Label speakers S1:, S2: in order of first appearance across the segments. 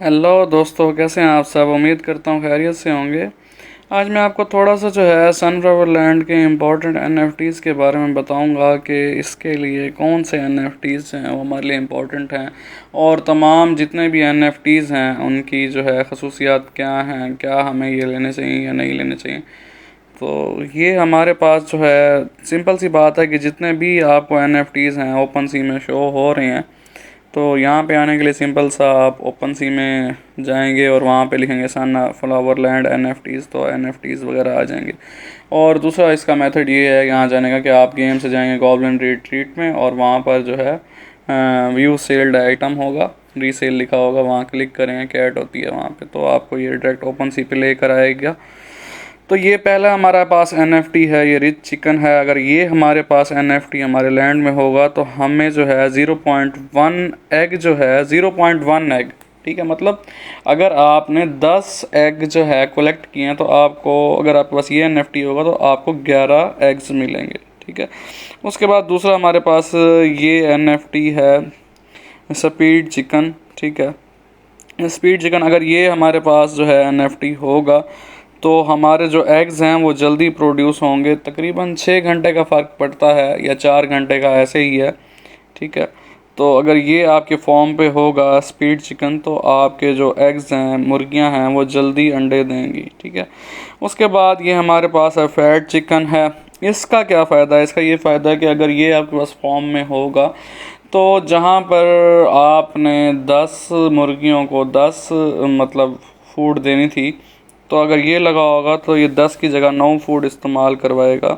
S1: Hello दोस्तों, कैसे हैं आप सब। उम्मीद करता हूँ खैरियत से होंगे। आज मैं आपको थोड़ा सा जो है सनफ्लावर लैंड के इम्पोर्टेंट एनएफटीज़ के बारे में बताऊंगा कि इसके लिए कौन से एनएफटीज़ हैं वो हमारे लिए इम्पोर्टेंट हैं, और तमाम जितने भी एनएफटीज़ हैं उनकी जो है खसूसियात क्या हैं, क्या हमें ये लेने चाहिए या नहीं लेने चाहिए। तो ये हमारे पास जो है सिंपल सी बात है कि जितने भी आपको एनएफटीज़ हैं ओपन सी में शो हो रहे हैं, तो यहाँ पे आने के लिए सिंपल सा आप ओपन सी में जाएंगे और वहाँ पे लिखेंगे सन फ्लावर लैंड एनएफटीज़, तो एनएफटीज़ वगैरह आ जाएंगे। और दूसरा इसका मेथड ये है यहाँ जाने का कि आप गेम से जाएंगे गॉब्लिन रिट्रीट में, और वहाँ पर जो है व्यू सेल्ड आइटम होगा, रीसेल लिखा होगा, वहाँ क्लिक करेंगे, कैट होती है वहाँ पे, तो आपको ये डायरेक्ट ओपन सी पे लेकर आएगा। तो ये पहला हमारे पास एनएफटी है, ये रिच चिकन है। अगर ये हमारे पास एनएफटी हमारे लैंड में होगा तो हमें जो है 0.1 एग जो है 0.1 एग, ठीक है, मतलब अगर आपने 10 एग जो है कलेक्ट किए हैं तो आपको, अगर आपके पास ये एनएफटी होगा तो आपको 11 एग्स मिलेंगे, ठीक है। उसके बाद दूसरा हमारे पास ये एनएफटी है स्पीड चिकन, ठीक है। स्पीड चिकन अगर ये हमारे पास जो है एनएफटी होगा तो हमारे जो एग्स हैं वो जल्दी प्रोड्यूस होंगे। तकरीबन 6 घंटे का फ़र्क पड़ता है या 4 घंटे का, ऐसे ही है, ठीक है। तो अगर ये आपके फॉर्म पे होगा स्पीड चिकन तो आपके जो एग्स हैं, मुर्गियां हैं, वो जल्दी अंडे देंगी, ठीक है। उसके बाद ये हमारे पास है फैट चिकन है। इसका क्या फ़ायदा है? इसका ये फ़ायदा है कि अगर ये आपके पास फॉर्म में होगा तो जहाँ पर आपने 10 मुर्गियों को 10 मतलब फूड देनी थी, तो अगर ये लगा होगा तो ये 10 की जगह 9 फूड इस्तेमाल करवाएगा,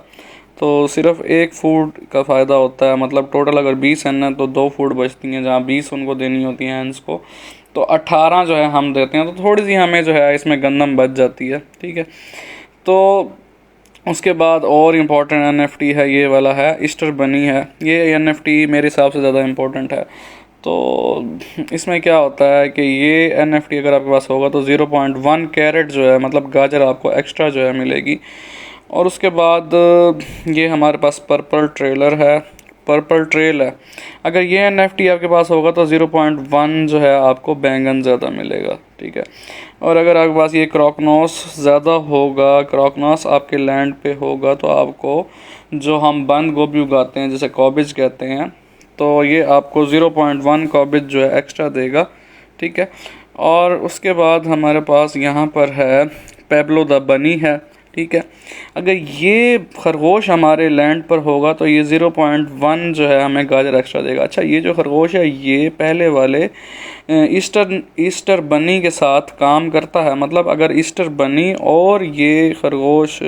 S1: तो सिर्फ एक फूड का फ़ायदा होता है। मतलब टोटल अगर 20 हैन है तो 2 फूड बचती हैं, जहाँ 20 उनको देनी होती हैं हैंस को, तो 18 जो है हम देते हैं, तो थोड़ी सी हमें जो है इसमें गंदम बच जाती है, ठीक है। तो उसके बाद और इम्पोर्टेंट एनएफटी है, ये वाला है ईस्टर बनी है। ये एनएफटी मेरे हिसाब से ज़्यादा इम्पोर्टेंट है। तो इसमें क्या होता है कि ये एनएफटी अगर आपके पास होगा तो 0.1 कैरेट जो है, मतलब गाजर आपको एक्स्ट्रा जो है मिलेगी। और उसके बाद ये हमारे पास पर्पल ट्रेलर है, पर्पल ट्रेल है। अगर ये एनएफटी आपके पास होगा तो 0.1 जो है आपको बैंगन ज़्यादा मिलेगा, ठीक है। और अगर आपके पास ये क्रॉकनॉस ज़्यादा होगा, क्रॉकनॉस आपके लैंड पे होगा, तो आपको जो हम बंद गोभी उगाते हैं जिसे कॉबिज कहते हैं, तो ये आपको 0.1 कॉबिज जो है एक्स्ट्रा देगा, ठीक है। और उसके बाद हमारे पास यहाँ पर है पेब्लो द बनी है, ठीक है। अगर ये खरगोश हमारे लैंड पर होगा तो ये 0.1 जो है हमें गाजर एक्स्ट्रा देगा। अच्छा, ये जो खरगोश है ये पहले वाले ईस्टर बनी के साथ काम करता है। मतलब अगर ईस्टर बनी और ये खरगोश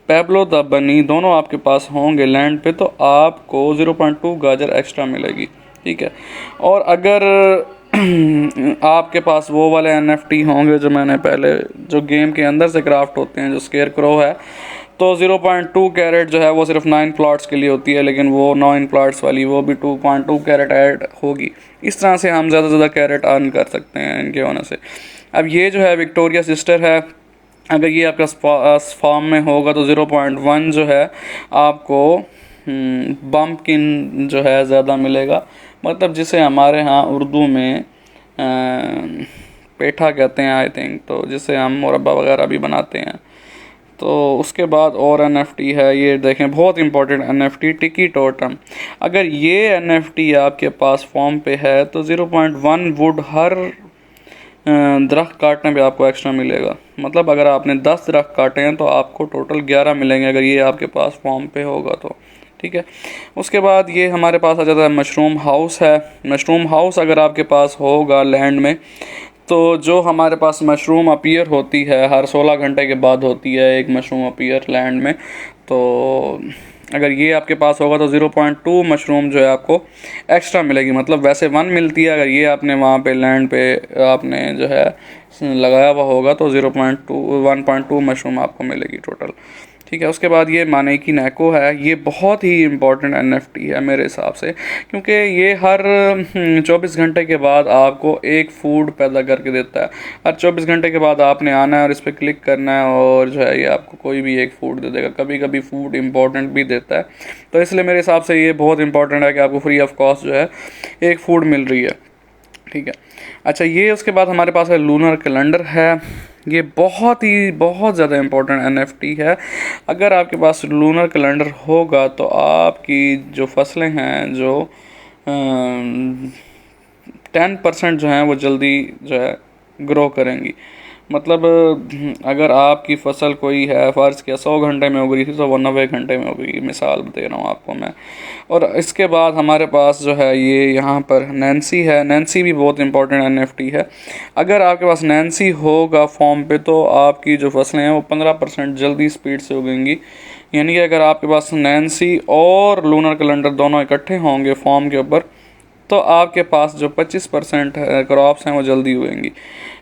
S1: पेब्लो द बनी दोनों आपके पास होंगे लैंड पे तो आपको 0.2 गाजर एक्स्ट्रा मिलेगी, ठीक है। और अगर आपके पास वो वाले एनएफटी होंगे जो मैंने पहले, जो गेम के अंदर से क्राफ्ट होते हैं, जो स्केयर क्रो है, तो 0.2 कैरेट जो है वो सिर्फ 9 प्लॉट्स के लिए होती है, लेकिन वो 9 प्लॉट्स वाली वो भी 2.2 कैरेट ऐड होगी। इस तरह से हम ज़्यादा से ज़्यादा कैरेट अर्न कर सकते हैं इनके होने से। अब ये जो है विक्टोरिया सिस्टर है, अगर ये आपका फार्म में होगा तो 0.1 जो है आपको बम्पकिन जो है ज़्यादा मिलेगा, मतलब जिसे हमारे यहाँ उर्दू में पेठा कहते हैं आई थिंक, तो जिसे हम मुरब्बा वगैरह भी बनाते हैं। तो उसके बाद और एनएफटी है, ये देखें बहुत इंपॉर्टेंट एनएफटी टिकी टोटम। अगर ये एनएफटी आपके पास फॉर्म पे है तो 0.1 वुड हर दरख्त काटने पे आपको एक्स्ट्रा मिलेगा। मतलब अगर आपने 10 दरख्त काटे हैं तो आपको टोटल 11 मिलेंगे अगर ये आपके पास फॉर्म पे होगा तो, ठीक है। उसके बाद ये हमारे पास आ जाता है मशरूम हाउस है। मशरूम हाउस अगर आपके पास होगा लैंड में तो जो हमारे पास मशरूम अपीयर होती है हर 16 घंटे के बाद होती है एक मशरूम अपीयर लैंड में, तो अगर ये आपके पास होगा तो 0.2 मशरूम जो है आपको एक्स्ट्रा मिलेगी। मतलब वैसे 1 मिलती है, अगर ये आपने वहाँ पे लैंड पे आपने जो है लगाया हुआ होगा तो 1.2 मशरूम आपको मिलेगी टोटल, ठीक है। उसके बाद ये मानेकी नैको है, ये बहुत ही इम्पोर्टेंट एनएफटी है मेरे हिसाब से, क्योंकि ये हर 24 घंटे के बाद आपको एक फूड पैदा करके देता है। हर 24 घंटे के बाद आपने आना है और इस पर क्लिक करना है और जो है ये आपको कोई भी एक फूड दे देगा। कभी कभी फूड इम्पोर्टेंट भी देता है, तो इसलिए मेरे हिसाब से ये बहुत इंपॉर्टेंट है कि आपको फ्री ऑफ कॉस्ट जो है एक फूड मिल रही है, ठीक है। अच्छा, ये उसके बाद हमारे पास है लूनर कैलेंडर है। ये बहुत ज़्यादा इम्पोर्टेंट NFT है। अगर आपके पास लूनर कैलेंडर होगा तो आपकी जो फसलें हैं जो 10% जो हैं वो जल्दी जो है ग्रो करेंगी। मतलब अगर आपकी फसल कोई है, फ़र्ज़ किया 100 घंटे में उग रही थी तो वो 90 घंटे में उगेगी, मिसाल दे रहा हूँ आपको मैं। और इसके बाद हमारे पास जो है ये यहाँ पर नैन्सी है। नैन्सी भी बहुत इंपॉर्टेंट NFT है। अगर आपके पास नैन्सी होगा फॉर्म पे तो आपकी जो फसलें हैं वो 15% जल्दी स्पीड से उगेंगी। यानी कि अगर आपके पास नैन्सी और लूनर कैलेंडर दोनों इकट्ठे होंगे फॉर्म के ऊपर तो आपके पास जो 25% क्रॉप्स हैं वो जल्दी उगेंगी।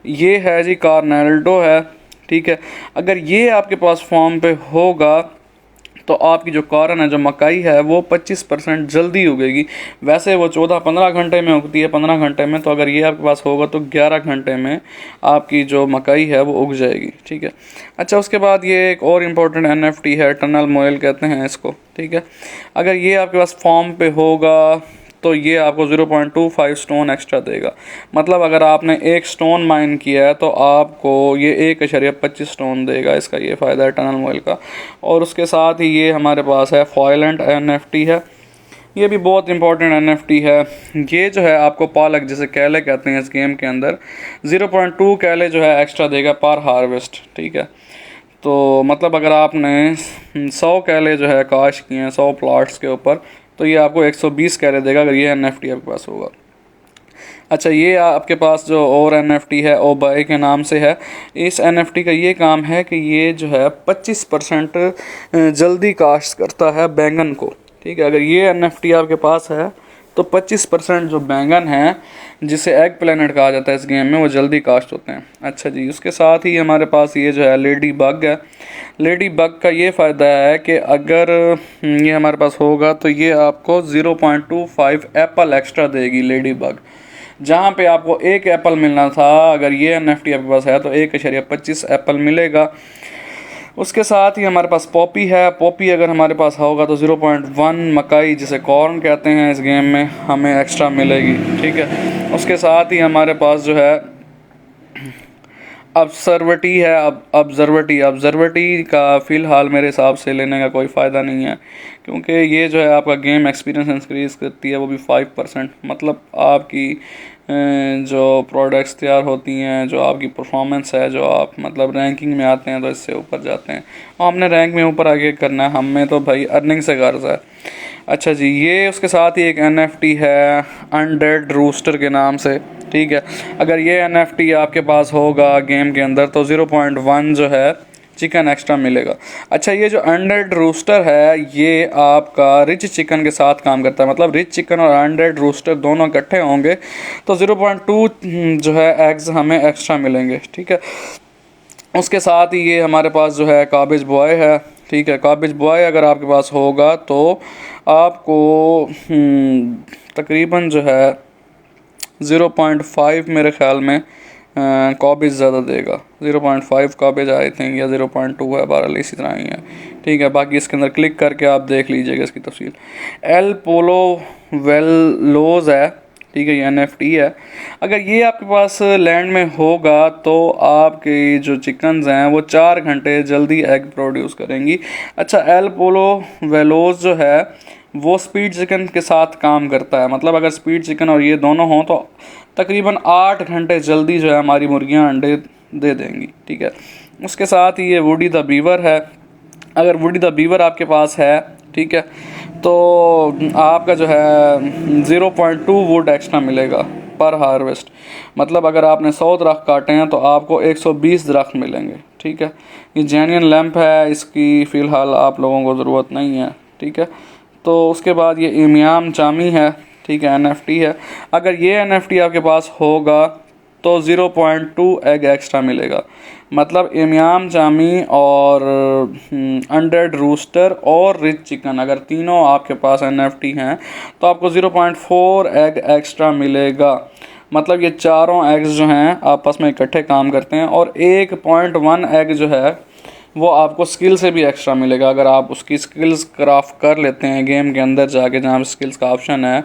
S1: ये है जी कार्नेल्डो है, ठीक है। अगर ये आपके पास फॉर्म पे होगा तो आपकी जो कॉर्न है, जो मकाई है, वो 25% जल्दी उगेगी। वैसे वो 14-15 घंटे में उगती है, 15 घंटे में, तो अगर ये आपके पास होगा तो 11 घंटे में आपकी जो मकाई है वो उग जाएगी, ठीक है। अच्छा, उसके बाद ये एक और इम्पोर्टेंट NFT है, टनल मोयल कहते हैं इसको, ठीक है। अगर ये आपके पास फॉर्म पे होगा तो ये आपको 0.25 स्टोन एक्स्ट्रा देगा। मतलब अगर आपने एक स्टोन माइन किया है तो आपको ये 1.25 स्टोन देगा। इसका ये फ़ायदा है टनल मोयल का। और उसके साथ ही ये हमारे पास है फॉयलेंट NFT है। ये भी बहुत इंपॉर्टेंट NFT है। ये जो है आपको पालक, जिसे कैले कहते हैं इस गेम के अंदर, 0.2 कैले जो है एक्स्ट्रा देगा पर हार्वेस्ट, ठीक है। तो मतलब अगर आपने 100 कैले जो है काश किए हैं 100 प्लॉट्स के ऊपर तो ये आपको 120 कैरे देगा अगर ये NFT आपके पास होगा। अच्छा, ये आपके पास जो और NFT है ओबाई के नाम से है। इस NFT का ये काम है कि ये जो है 25% जल्दी काश्त करता है बैंगन को, ठीक है। अगर ये NFT आपके पास है तो 25% जो बैंगन है, जिसे एग प्लैनेट कहा जाता है इस गेम में, वो जल्दी कास्ट होते हैं। अच्छा जी, उसके साथ ही हमारे पास ये जो है लेडी बग है। लेडी बग का ये फ़ायदा है कि अगर ये हमारे पास होगा तो ये आपको 0.25 एप्पल एक्स्ट्रा देगी लेडी बग। जहाँ पे आपको एक एप्पल मिलना था, अगर ये NFT आपके पास है तो 1.25 एप्पल मिलेगा। उसके साथ ही हमारे पास पॉपी है। पॉपी अगर हमारे पास होगा तो 0.1 मकाई, जिसे कॉर्न कहते हैं इस गेम में, हमें एक्स्ट्रा मिलेगी, ठीक है। उसके साथ ही हमारे पास जो है ऑब्जर्वेटी है। अब ऑब्जर्वेटी का फ़िलहाल मेरे हिसाब से लेने का कोई फ़ायदा नहीं है, क्योंकि ये जो है आपका गेम एक्सपीरियंस इंक्रीज़ करती है, वो भी 5%। मतलब आपकी जो प्रोडक्ट्स तैयार होती हैं, जो आपकी परफॉर्मेंस है, जो आप मतलब रैंकिंग में आते हैं तो इससे ऊपर जाते हैं। और हमने रैंक में ऊपर आगे करना है, हमें तो भाई अर्निंग से गर्ज है। अच्छा जी, ये उसके साथ ही एक NFT है अनडेड रूस्टर के नाम से, ठीक है। अगर ये NFT आपके पास होगा गेम के अंदर तो 0.1 जो है चिकन एक्स्ट्रा मिलेगा। अच्छा, ये जो अनडेड रूस्टर है ये आपका रिच चिकन के साथ काम करता है। मतलब रिच चिकन और अनडेड रूस्टर दोनों इकट्ठे होंगे तो 0.2 जो है एग्स हमें एक्स्ट्रा मिलेंगे, ठीक है। उसके साथ ही ये हमारे पास जो है काबिज बॉय है, ठीक है। काबिज बॉय अगर आपके पास होगा तो आपको तकरीबन जो है 0.5 मेरे ख्याल में काबिज ज़्यादा देगा। 0.5 काबिज आई थिंक, या 0.2 है, बहरहाल इसी तरह ही है, ठीक है। बाकी इसके अंदर क्लिक करके आप देख लीजिएगा इसकी तफसील। एल पोलो वेलोज है, ठीक है, ये NFT है। अगर ये आपके पास लैंड में होगा तो आपके जो चिकन्स हैं वो 4 घंटे जल्दी एग प्रोड्यूस करेंगी। अच्छा, एल पोलो वेलोज जो है वो स्पीड चिकन के साथ काम करता है। मतलब अगर स्पीड चिकन और ये दोनों हों तो तकरीबन 8 घंटे जल्दी जो है हमारी मुर्गियां अंडे दे देंगी, ठीक है। उसके साथ ही ये वुडी द बीवर है। अगर वुडी द बीवर आपके पास है, ठीक है, तो आपका जो है 0.2 वुड एक्स्ट्रा मिलेगा पर हार्वेस्ट। मतलब अगर आपने 100 दरख्त काटे हैं तो आपको 120 दरख्त मिलेंगे, ठीक है। ये जेन्युइन लैंप है, इसकी फ़िलहाल आप लोगों को ज़रूरत नहीं है, ठीक है। तो उसके बाद ये इमियाम चामी है, ठीक है, NFT है। अगर ये NFT आपके पास होगा तो 0.2 एग एक्स्ट्रा मिलेगा। मतलब इमियाम चामी और अनडेड रूस्टर और रिच चिकन, अगर तीनों आपके पास NFT हैं तो आपको 0.4 एग एक्स्ट्रा मिलेगा। मतलब ये चारों एग्स जो हैं आपस में इकट्ठे काम करते हैं और 1.1 एग जो है वो आपको स्किल से भी एक्स्ट्रा मिलेगा अगर आप उसकी स्किल्स क्राफ्ट कर लेते हैं गेम के अंदर जाके, जहाँ स्किल्स का ऑप्शन है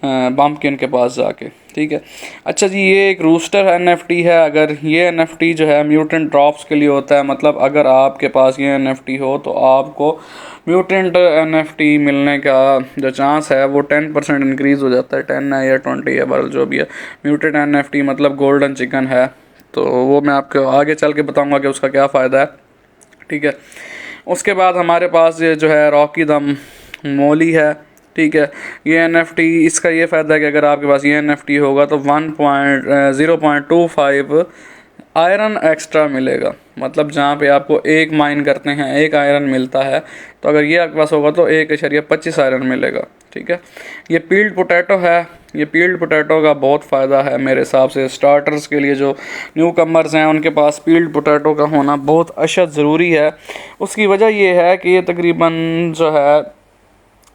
S1: बम्पकिन के पास जाके, ठीक है। अच्छा जी, ये एक रूस्टर NFT है। अगर ये NFT जो है म्यूटेंट ड्रॉप्स के लिए होता है, मतलब अगर आपके पास ये NFT हो तो आपको म्यूटेंट NFT मिलने का जो चांस है वो 10% इंक्रीज़ हो जाता है। 10 है या 20 है, बरल जो भी है। म्यूटेंट NFT मतलब गोल्डन चिकन है, तो वो मैं आपको आगे चल के बताऊंगा कि उसका क्या फ़ायदा है, ठीक है। उसके बाद हमारे पास ये जो है रॉकी द मोली है, ठीक है। ये NFT, इसका ये फ़ायदा है कि अगर आपके पास ये NFT होगा तो 0.25 आयरन एक्स्ट्रा मिलेगा। मतलब जहाँ पे आपको एक माइन करते हैं एक आयरन मिलता है, तो अगर ये आपके पास होगा तो 1.25 आयरन मिलेगा, ठीक है। ये पील्ड पोटैटो है। ये पील्ड पोटैटो का बहुत फ़ायदा है मेरे हिसाब से स्टार्टर्स के लिए। जो न्यू कमर्स हैं उनके पास पील्ड पोटैटो का होना बहुत अशद ज़रूरी है। उसकी वजह ये है कि ये तकरीबन जो है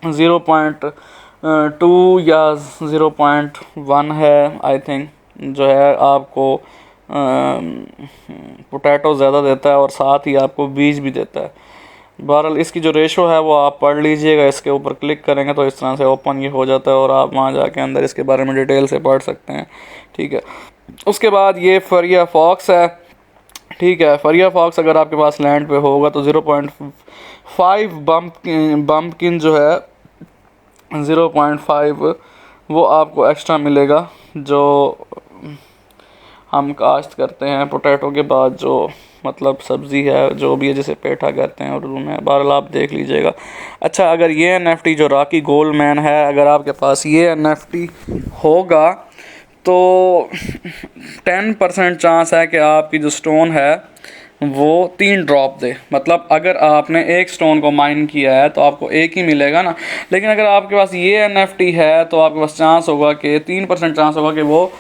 S1: 0.2 या 0.1 है आई थिंक, जो है आपको पोटैटो ज़्यादा देता है और साथ ही आपको बीज भी देता है। बहरहाल इसकी जो रेशो है वो आप पढ़ लीजिएगा, इसके ऊपर क्लिक करेंगे तो इस तरह से ओपन ये हो जाता है और आप वहाँ जाके अंदर इसके बारे में डिटेल से पढ़ सकते हैं, ठीक है। उसके बाद ये फरिया फॉक्स है, ठीक है। फरिया फॉक्स अगर आपके पास लैंड पे होगा तो 0.5 बम्पकिन जो है 0.5 वो आपको एक्स्ट्रा मिलेगा, जो हम काश्त करते हैं पोटैटो के बाद, जो मतलब सब्ज़ी है जो भी है जिसे पेठा कहते हैं उर्दू में। बहरहाल आप देख लीजिएगा। अच्छा, अगर ये NFT जो रॉकी गोल्डमैन है, अगर आपके पास ये NFT होगा तो 10% चांस है कि आपकी जो स्टोन है वो 3 ड्रॉप दे। मतलब अगर आपने एक स्टोन को माइन किया है तो आपको एक ही मिलेगा ना, लेकिन अगर आपके पास ये NFT है तो आपके पास चांस होगा कि 3% चांस होगा कि वो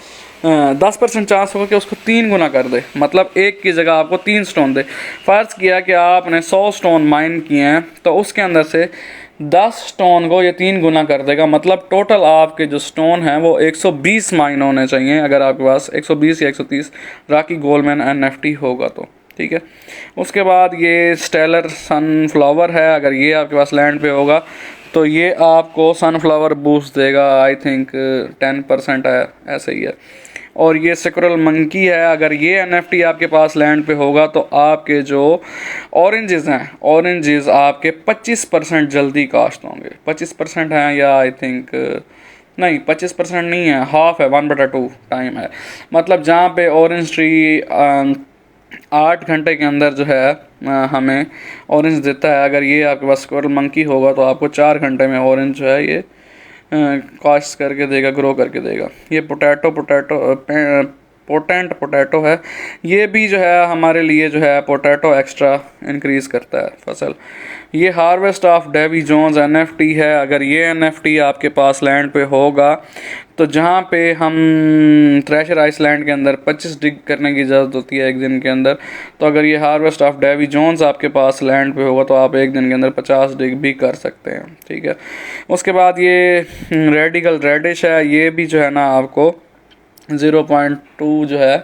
S1: 10% चांस होगा कि उसको 3 गुना कर दे। मतलब एक की जगह आपको 3 स्टोन दे। फ़र्ज़ किया कि आपने 100 स्टोन माइन किए हैं तो उसके अंदर से 10 स्टोन को ये 3 गुना कर देगा। मतलब टोटल आपके जो स्टोन हैं वो 120 माइन होने चाहिए अगर आपके पास 120 या 130 रॉकी गोल्डमैन NFT होगा तो, ठीक है। उसके बाद ये स्टेलर सनफ्लावर है। अगर ये आपके पास लैंड पे होगा तो ये आपको सनफ्लावर बूस्ट देगा, आई थिंक 10% है, ऐसे ही है। और ये सिक्वरल मंकी है। अगर ये NFT आपके पास लैंड पे होगा तो आपके जो ऑरेंजेस हैं, ऑरेंजेस आपके 25% जल्दी काश्त होंगे। 25% हैं या आई थिंक नहीं, 25% नहीं है, हाफ है, 1/2 टाइम है। मतलब जहाँ पे ऑरेंज ट्री 8 घंटे के अंदर जो है हमें ऑरेंज देता है, अगर ये आपके पास स्क्वायरल मंकी होगा तो आपको 4 घंटे में ऑरेंज जो है ये कास्ट करके देगा, ग्रो करके देगा। ये पोटेंट पोटैटो है। ये भी जो है हमारे लिए जो है पोटैटो एक्स्ट्रा इंक्रीज़ करता है फसल। ये harvest of Davy Jones NFT है। अगर ये NFT आपके पास लैंड पे होगा तो जहाँ पे हम थ्रेशर आइसलैंड के अंदर 25 डिग करने की इजाज़त होती है एक दिन के अंदर, तो अगर ये हार्वेस्ट ऑफ डेवी जोन्स आपके पास लैंड पे होगा तो आप एक दिन के अंदर 50 डिग भी कर सकते हैं, ठीक है। उसके बाद ये रेडिकल रेडिश है। ये भी जो है ना आपको 0.2 जो है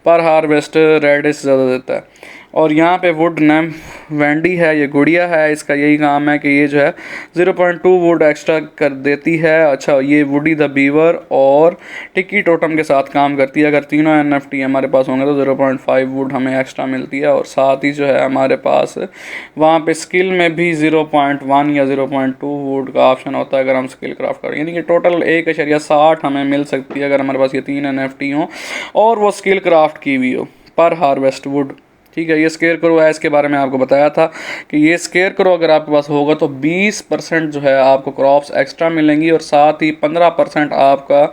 S1: पर हार्वेस्ट रेडिश ज़्यादा देता है। और यहाँ पे वुड नैम्फ वैंडी है, ये गुड़िया है। इसका यही काम है कि ये जो है 0.2 वुड एक्स्ट्रा कर देती है। अच्छा, ये वुडी द बीवर और टिक्की टोटम के साथ काम करती है। अगर तीनों NFT हमारे पास होंगे तो 0.5 वुड हमें एक्स्ट्रा मिलती है। और साथ ही जो है हमारे पास वहाँ पे स्किल में भी 0.1 या 0.2 वुड का ऑप्शन होता है अगर हम स्किल क्राफ्ट करें, यानी कि टोटल 1.60 हमें मिल सकती है अगर हमारे पास ये 3 NFT हों और वो स्किल क्राफ्ट की भी हो पर हार्वेस्ट वुड, ठीक है। ये स्केयर करो है, इसके बारे में आपको बताया था कि ये स्केयर करो अगर आपके पास होगा तो 20% जो है आपको क्रॉप्स एक्स्ट्रा मिलेंगी और साथ ही 15% आपका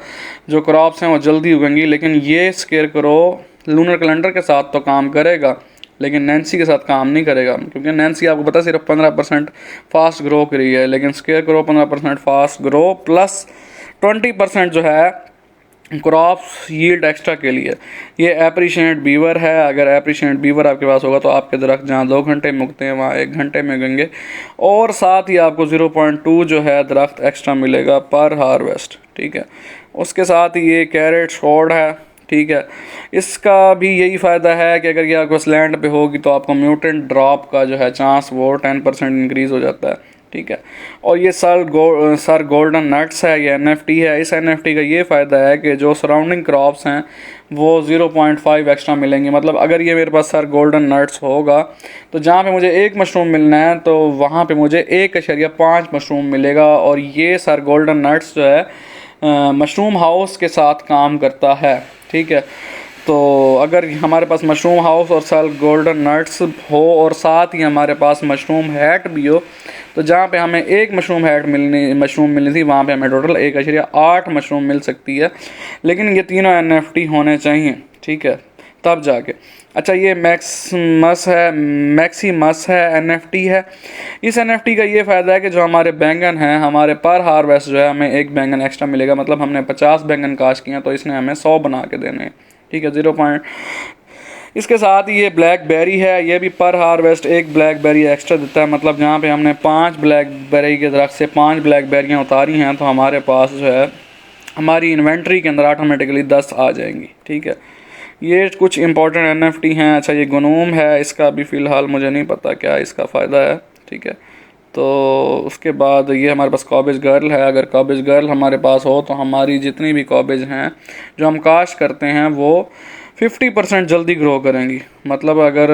S1: जो क्रॉप्स हैं वो जल्दी उगेंगी। लेकिन ये स्केयर करो लूनर कैलेंडर के साथ तो काम करेगा लेकिन नैन्सी के साथ काम नहीं करेगा, क्योंकि नैन्सी आपको पता सिर्फ 15% फास्ट ग्रो करी है, लेकिन स्केयर करो 15% फास्ट ग्रो प्लस 20% जो है क्रॉप्स यील्ड एक्स्ट्रा के लिए। ये एप्रिशिएट बीवर है। अगर एप्रिशिएट बीवर आपके पास होगा तो आपके दरख्त जहाँ 2 घंटे में उगते हैं वहाँ 1 घंटे में उगेंगे और साथ ही आपको 0.2 जो है दरख्त एक्स्ट्रा मिलेगा पर हार्वेस्ट, ठीक है। उसके साथ ही ये कैरेट शॉर्ड है, ठीक है। इसका भी यही फ़ायदा है कि अगर ये आपके पास लैंड पे होगी तो आपको म्यूटेंट ड्रॉप का जो है चांस वो 10% इंक्रीज़ हो जाता है, ठीक है। और ये सर गोल्डन नट्स है, ये एनएफटी है। इस एनएफटी का ये फ़ायदा है कि जो सराउंडिंग क्रॉप्स हैं वो 0.5 एक्स्ट्रा मिलेंगे। मतलब अगर ये मेरे पास सर गोल्डन नट्स होगा तो जहाँ पे मुझे एक मशरूम मिलना है तो वहाँ पे मुझे 1.5 मशरूम मिलेगा। और ये सर गोल्डन नट्स जो है मशरूम हाउस के साथ काम करता है, ठीक है। तो अगर हमारे पास मशरूम हाउस और सर गोल्डन नट्स हो और साथ ही हमारे पास मशरूम हैट भी हो तो जहाँ पे हमें एक मशरूम मिलनी थी वहाँ पे हमें टोटल 1.8 मशरूम मिल सकती है। लेकिन ये तीनों एनएफटी होने चाहिए, ठीक है, तब जाके। अच्छा, ये मैक्सिमस है एनएफटी है। इस एनएफटी का ये फ़ायदा है कि जो हमारे बैंगन हैं, हमारे पर हार्वेस्ट जो है हमें एक बैंगन एक्स्ट्रा मिलेगा। मतलब हमने 50 बैंगन काश्त किए तो इसने हमें 100 बना के देने हैं, ठीक है, 0 इसके साथ ही ये ब्लैकबेरी है, ये भी पर हार्वेस्ट एक ब्लैकबेरी एक्स्ट्रा देता है। मतलब जहाँ पे हमने 5 ब्लैकबेरी के दरख्त से 5 ब्लैकबेरियाँ उतारी हैं तो हमारे पास जो है हमारी इन्वेंट्री के अंदर ऑटोमेटिकली 10 आ जाएंगी, ठीक है। ये कुछ इंपॉर्टेंट एनएफटी हैं। अच्छा, ये गनूम है, इसका भी फ़िलहाल मुझे नहीं पता क्या इसका फ़ायदा है, ठीक है। तो उसके बाद ये हमारे पास कॉबेज गर्ल है। अगर कॉबेज गर्ल हमारे पास हो तो हमारी जितनी भी कॉबेज हैं जो हम काश्त करते हैं वो 50% जल्दी ग्रो करेंगी। मतलब अगर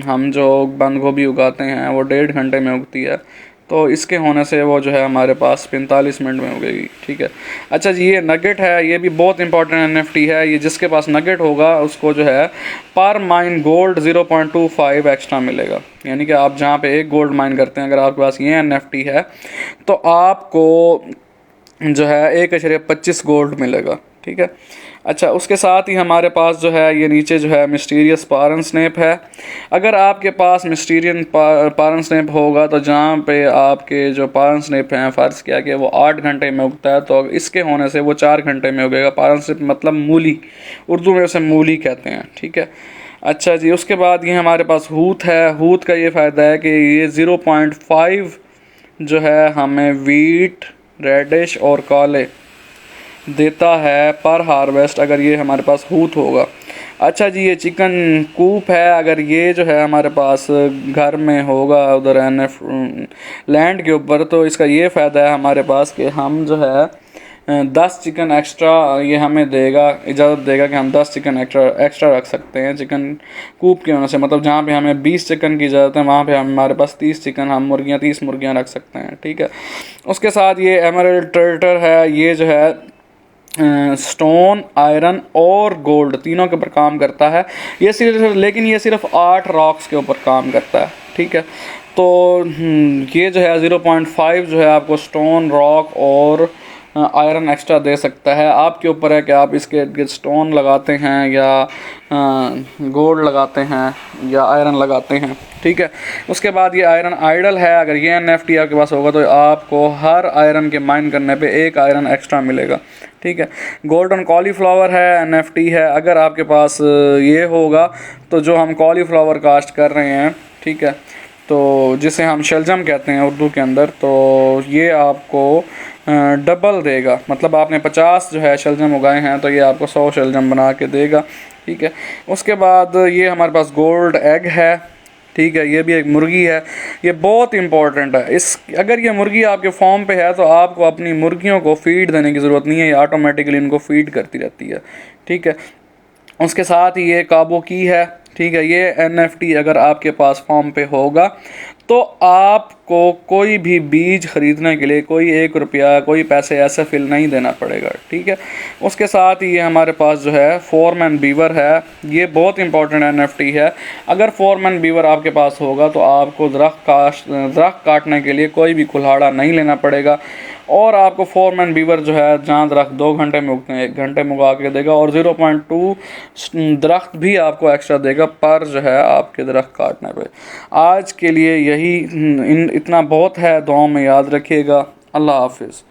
S1: हम जो बंद गोभी उगाते हैं वो 1.5 घंटे में उगती है तो इसके होने से वो जो है हमारे पास 45 मिनट में उगेगी, ठीक है। अच्छा जी, ये नगेट है, ये भी बहुत इंपॉर्टेंट एनएफटी है। ये जिसके पास नगेट होगा उसको जो है पर माइन गोल्ड 0.25 एक्स्ट्रा मिलेगा। यानी कि आप जहाँ पे एक गोल्ड माइन करते हैं अगर आपके पास ये एनएफटी है तो आपको जो है 1.25 गोल्ड मिलेगा, ठीक है। अच्छा, उसके साथ ही हमारे पास जो है ये नीचे जो है मिस्टीरियस पारन स्नेप है। अगर आपके पास मिस्टीरियन पारन स्नेप होगा तो जहाँ पे आपके जो पारन स्नेप हैं फ़र्ज़ किया कि वो 8 घंटे में उगता है तो इसके होने से वो 4 घंटे में उगेगा। पारन स्नेप मतलब मूली, उर्दू में उसे मूली कहते हैं, ठीक है। अच्छा जी, उसके बाद ये हमारे पास हूत है। हूत का ये फ़ायदा है कि ये 0.5 जो है हमें वीट, रेडिश और काले देता है पर हार्वेस्ट अगर ये हमारे पास हूत होगा। अच्छा जी, ये चिकन कूप है। अगर ये जो है हमारे पास घर में होगा उधर एनएफ लैंड के ऊपर तो इसका ये फ़ायदा है हमारे पास कि हम जो है 10 चिकन एक्स्ट्रा ये हमें देगा, इजाज़त देगा कि हम 10 चिकन एक्स्ट्रा रख सकते हैं चिकन कूप के होने से। मतलब जहाँ पे हमें 20 चिकन की इजाज़त है वहाँ पे हमारे पास 30 चिकन, हम 30 मुर्गियाँ रख सकते हैं, ठीक है। उसके साथ ये एमरल्ड टर्टर है। ये जो है स्टोन, आयरन और गोल्ड तीनों के ऊपर काम करता है। ये सिर्फ 8 रॉक्स के ऊपर काम करता है, ठीक है। तो ये जो है 0.5 जो है आपको स्टोन, रॉक और आयरन एक्स्ट्रा दे सकता है। आपके ऊपर है कि आप इसके स्टोन लगाते हैं या गोल्ड लगाते हैं या आयरन लगाते हैं, ठीक है। उसके बाद ये आयरन आइडल है। अगर ये एनएफटी आपके पास होगा तो आपको हर आयरन के माइन करने पे 1 आयरन एक्स्ट्रा मिलेगा, ठीक है। गोल्डन कॉलीफ्लावर है, एनएफटी है। अगर आपके पास ये होगा तो जो हम कॉलीफ्लावर काश्त कर रहे हैं, ठीक है, तो जिसे हम शलजम कहते हैं उर्दू के अंदर, तो ये आपको डबल देगा। मतलब आपने 50 जो है शलजम उगाए हैं तो ये आपको 100 शलजम बना के देगा, ठीक है। उसके बाद ये हमारे पास गोल्ड एग है, ठीक है। ये भी एक मुर्गी है, ये बहुत इंपॉर्टेंट है। अगर ये मुर्गी आपके फॉर्म पे है तो आपको अपनी मुर्गियों को फीड देने की ज़रूरत नहीं है, ये ऑटोमेटिकली इनको फीड करती रहती है, ठीक है। उसके साथ ही ये काबो की है, ठीक है। ये एनएफटी अगर आपके पास फॉर्म पे होगा तो आपको कोई भी बीज खरीदने के लिए कोई 1 रुपया कोई पैसे ऐसे फिल नहीं देना पड़ेगा, ठीक है। उसके साथ ही ये हमारे पास जो है फोरमैन बीवर है। ये बहुत इंपॉर्टेंट एनएफटी है। अगर फोरमैन बीवर आपके पास होगा तो आपको दरख्त काटने के लिए कोई भी कुल्हाड़ा नहीं लेना पड़ेगा और आपको फोरमैन बीवर जो है जहाँ दरख्त 2 घंटे में उगते हैं 1 घंटे में उगा के देगा और 0.2 दरख्त भी आपको एक्स्ट्रा देगा पर जो है आपके दरख्त काटने पे। आज के लिए यही इतना बहुत है। दुआओं में याद रखिएगा। अल्लाह हाफिज़।